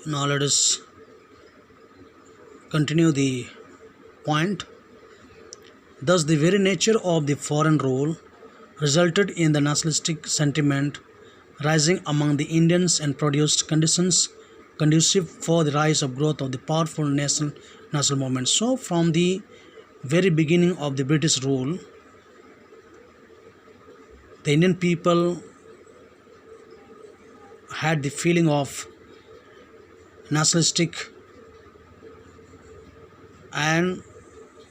Now let us continue the point. Thus, the very nature of the foreign rule resulted in the nationalistic sentiment rising among the Indians and produced conditions conducive for the rise of growth of the powerful national movement. So, from the very beginning of the British rule, the Indian people had the feeling of nationalistic, and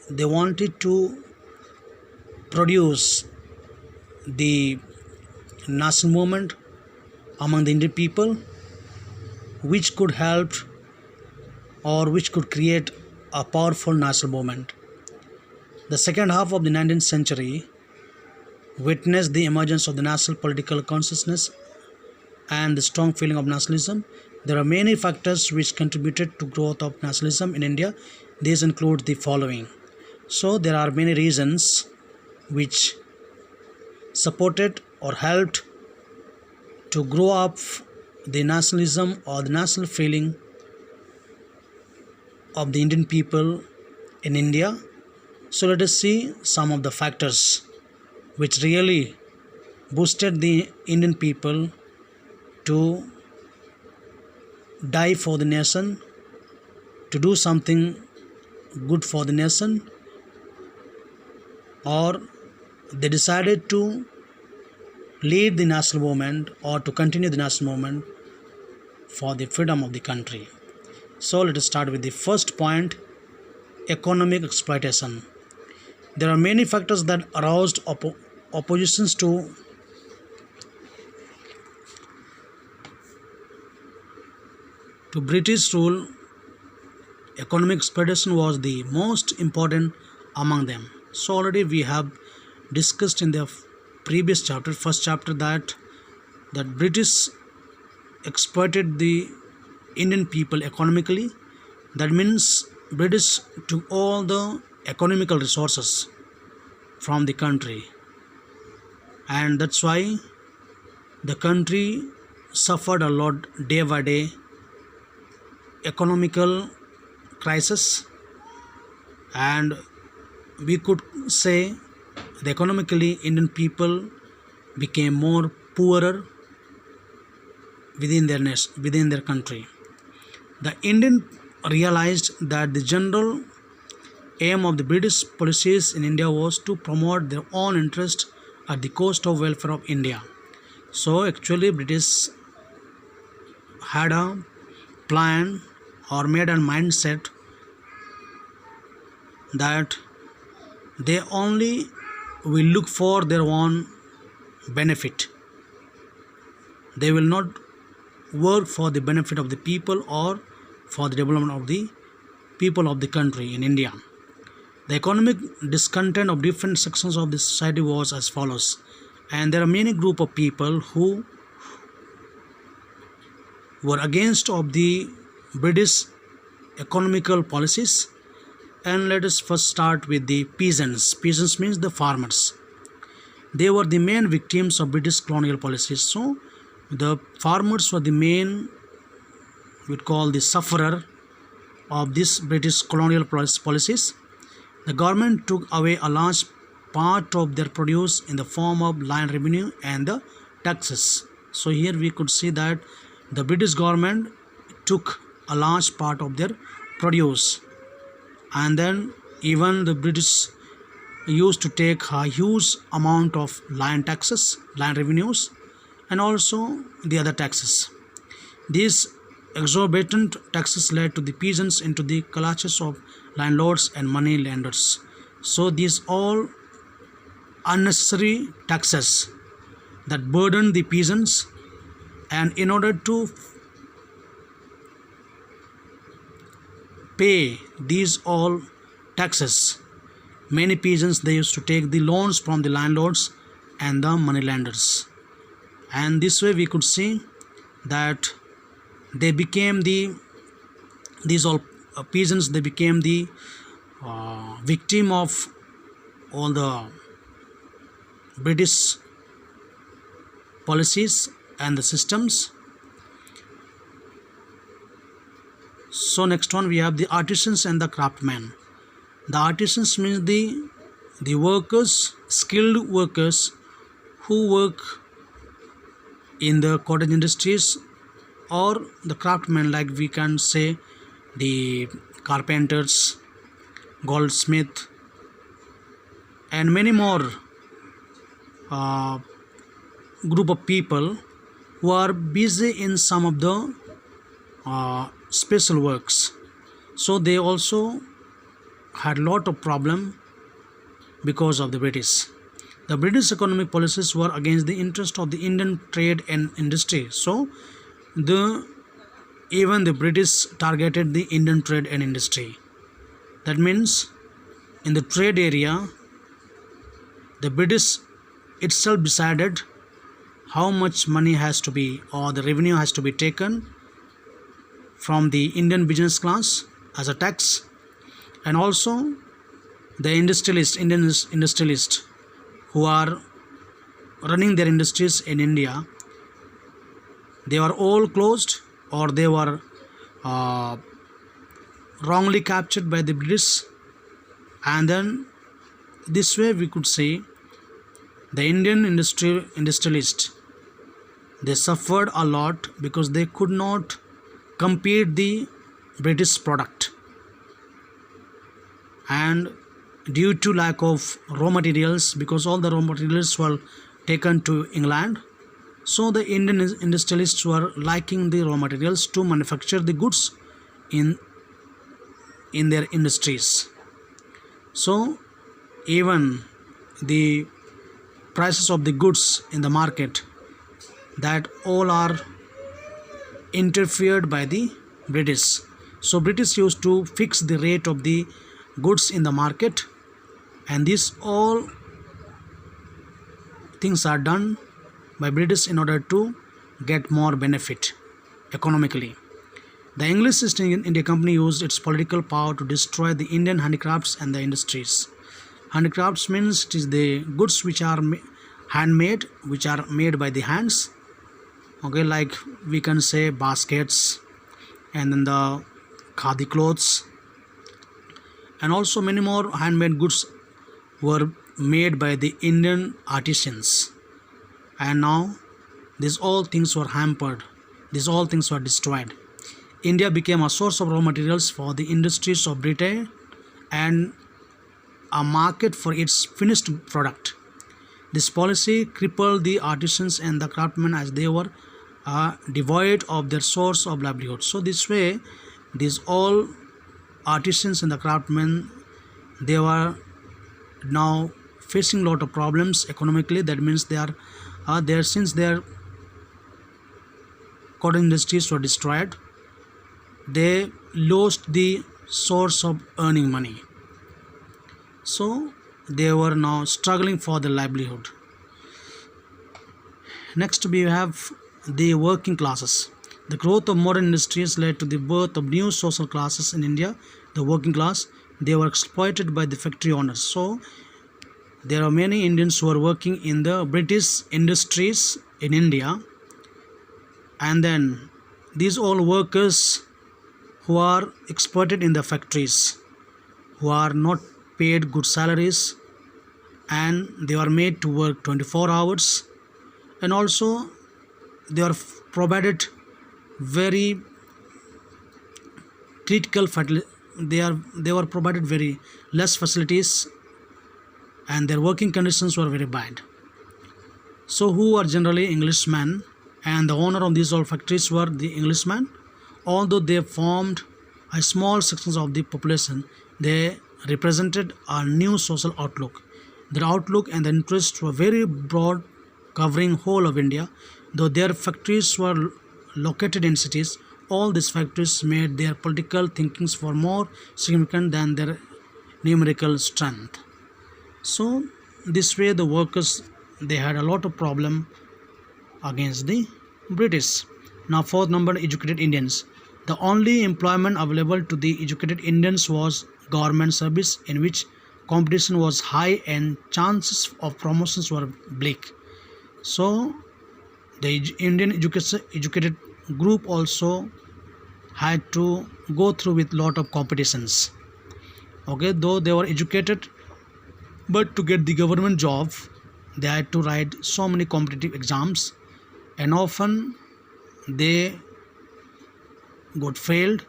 they wanted to produce the national movement among the Indian people, which could help or which could create a powerful national movement. The second half of the 19th century witnessed the emergence of the national political consciousness and the strong feeling of nationalism. There are many factors which contributed to growth of nationalism in India. These include the following. So there are many reasons which supported or helped to grow up the nationalism or the national feeling of the Indian people in India. So let us see some of the factors which really boosted the Indian people to die for the nation, to do something good for the nation, or they decided to lead the national movement or to continue the national movement for the freedom of the country. So let us start with the first point: economic exploitation. There are many factors that aroused oppositions to British rule. Economic exploitation was the most important among them. So already we have discussed in the previous chapter, first chapter, that British exploited the Indian people economically. That means British took all the economical resources from the country, and that's why the country suffered a lot day by day economical crisis, and we could say the economically Indian people became more poorer within their country. The Indian realized that the general aim of the British policies in India was to promote their own interest at the cost of welfare of India. So actually British had a plan or made a mindset that they only will look for their own benefit. They will not work for the benefit of the people or for the development of the people of the country in India. The economic discontent of different sections of the society was as follows, and there are many group of people who were against of the British economical policies. And let us first start with the peasants. Peasants means the farmers. They were the main victims of British colonial policies. So the farmers were the main, we'd call the sufferer of this British colonial policies. The government took away a large part of their produce in the form of land revenue and the taxes. So here we could see that the British government took a large part of their produce, and then even the British used to take a huge amount of land taxes, land revenues, and also the other taxes. These exorbitant taxes led to the peasants into the clutches of landlords and money lenders. So these all unnecessary taxes that burdened the peasants, and in order to pay these all taxes, many peasants, they used to take the loans from the landlords and the money lenders, and this way we could see that they became these all peasants, they became the victim of all the British policies and the systems. So next one we have the artisans and the craftsmen. The artisans means the workers, skilled workers who work in the cottage industries, or the craftsmen, like we can say the carpenters, goldsmith, and many more uh, group of people who are busy in some of the special works. So they also had lot of problem because of the British. The British economic policies were against the interest of the Indian trade and industry. So the even the British targeted the Indian trade and industry. That means in the trade area, the British itself decided how much money has to be, or the revenue has to be taken from the Indian business class as a tax, and also the Indian industrialists who are running their industries in India, they were all closed, or they were wrongly captured by the British. And then this way we could say the Indian industrialists, they suffered a lot because they could not compete the British product, and due to lack of raw materials, because all the raw materials were taken to England, so the Indian industrialists were lacking the raw materials to manufacture the goods in their industries. So even the prices of the goods in the market, that all are interfered by the British. So British used to fix the rate of the goods in the market, and these all things are done by British in order to get more benefit economically. The English East India Company used its political power to destroy the Indian handicrafts and the industries. Handicrafts means it is the goods which are handmade, which are made by the hands. Okay, like we can say baskets, and then the khadi clothes, and also many more handmade goods were made by the Indian artisans. And now these all things were hampered, these all things were destroyed. India became a source of raw materials for the industries of Britain and a market for its finished product. This policy crippled the artisans and the craftsmen, as they were devoid of their source of livelihood. So this way, these all artisans and the craftsmen, they were now facing lot of problems economically. That means they are there, since their cotton industries were destroyed, they lost the source of earning money. So they were now struggling for their livelihood. Next we have the working classes. The growth of modern industries led to the birth of new social classes in India. The working class, they were exploited by the factory owners. So there are many Indians who are working in the British industries in India, and then these all workers who are exploited in the factories, who are not paid good salaries, and they are made to work 24 hours, and also they are provided very critical they were provided very less facilities, and their working conditions were very bad. So who are generally Englishmen, and the owner of these all factories were the Englishmen. Although they formed a small sections of the population, they represented a new social outlook. Their outlook and the interests were very broad, covering whole of India. Though their factories were located in cities, all these factories made their political thinkings for more significant than their numerical strength. So this way the workers, they had a lot of problem against the British. Now fourth number, educated Indians. The only employment available to the educated Indians was government service, in which competition was high and chances of promotions were bleak. So the Indian educated group also had to go through with lot of competitions. Okay, though they were educated, but to get the government job they had to write so many competitive exams, and often they got failed.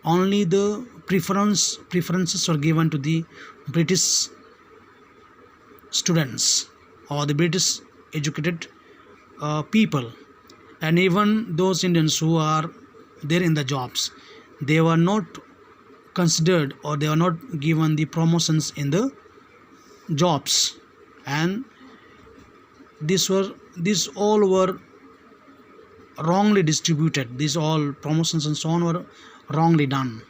Only the preferences were given to the British students or the British educated people, and even those Indians who are there in the jobs, they were not considered or they were not given the promotions in the jobs. And these all were wrongly distributed. These all promotions and so on were wrongly done.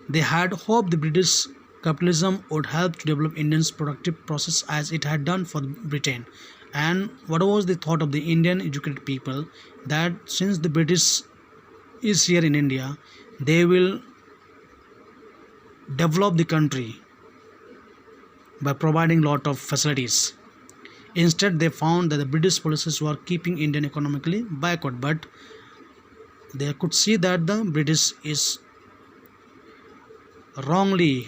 They had hoped the British capitalism would help to develop Indians' productive process as it had done for Britain. And what was the thought of the Indian educated people, that since the British is here in India, they will develop the country by providing lot of facilities. Instead, they found that the British policies were keeping Indian economically backward, but they could see that the British is wrongly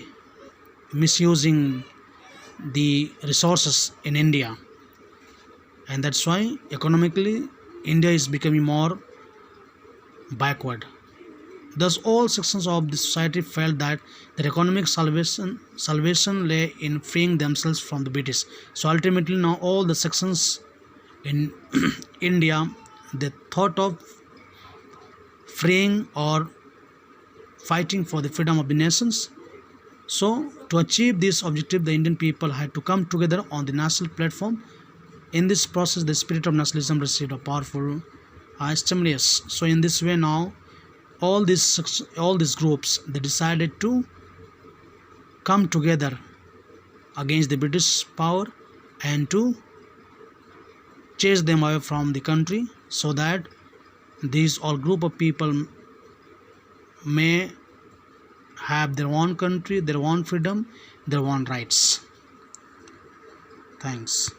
misusing the resources in India, and that's why economically India is becoming more backward. Thus, all sections of the society felt that their economic salvation lay in freeing themselves from the British. So ultimately, now all the sections in India, they thought of freeing or fighting for the freedom of the nations. So to achieve this objective, the Indian people had to come together on the national platform. In this process, the spirit of nationalism received a powerful stimulus. So in this way, now all these groups, they decided to come together against the British power and to chase them away from the country, so that these all group of people may have their own country, their own freedom, their own rights. Thanks.